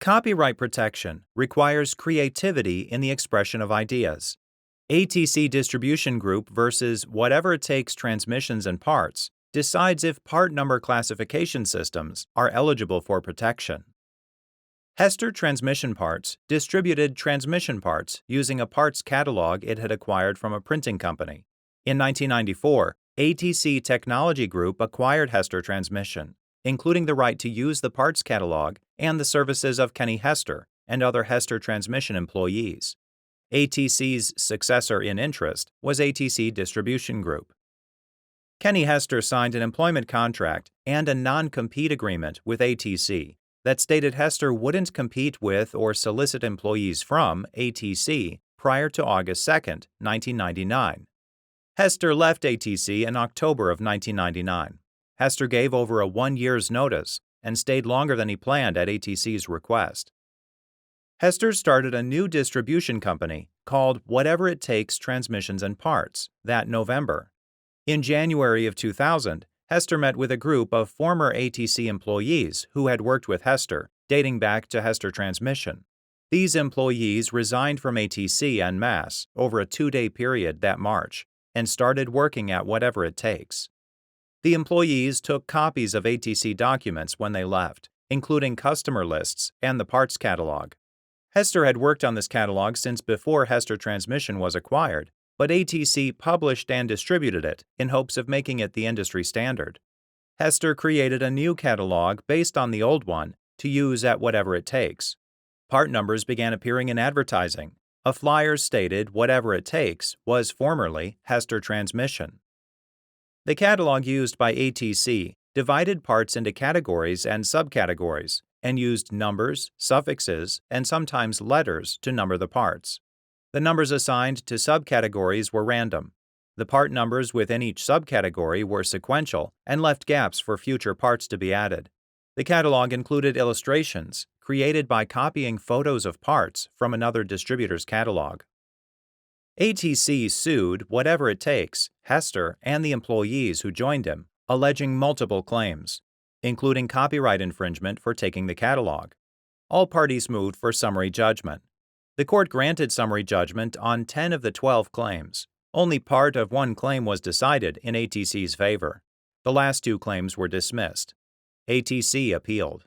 Copyright protection requires creativity in the expression of ideas. ATC Distribution Group versus Whatever It Takes Transmissions and Parts decides if part number classification systems are eligible for protection. Hester Transmission Parts distributed transmission parts using a parts catalog it had acquired from a printing company. In 1994, ATC Technology Group acquired Hester Transmission, including the right to use the parts catalog and the services of Kenny Hester and other Hester Transmission employees. ATC's successor in interest was ATC Distribution Group. Kenny Hester signed an employment contract and a non-compete agreement with ATC that stated Hester wouldn't compete with or solicit employees from ATC prior to August 2, 1999. Hester left ATC in October of 1999. Hester gave over a 1 year's notice and stayed longer than he planned at ATC's request. Hester started a new distribution company called Whatever It Takes Transmissions and Parts that November. In January of 2000, Hester met with a group of former ATC employees who had worked with Hester, dating back to Hester Transmission. These employees resigned from ATC en masse over a 2-day period that March and started working at Whatever It Takes. The employees took copies of ATC documents when they left, including customer lists and the parts catalog. Hester had worked on this catalog since before Hester Transmission was acquired, but ATC published and distributed it in hopes of making it the industry standard. Hester created a new catalog based on the old one to use at Whatever It Takes. Part numbers began appearing in advertising. A flyer stated Whatever It Takes was formerly Hester Transmission. The catalog used by ATC divided parts into categories and subcategories and used numbers, suffixes, and sometimes letters to number the parts. The numbers assigned to subcategories were random. The part numbers within each subcategory were sequential and left gaps for future parts to be added. The catalog included illustrations created by copying photos of parts from another distributor's catalog. ATC sued Whatever It Takes, Hester, and the employees who joined him, alleging multiple claims, including copyright infringement for taking the catalog. All parties moved for summary judgment. The court granted summary judgment on 10 of the 12 claims. Only part of one claim was decided in ATC's favor. The last 2 claims were dismissed. ATC appealed.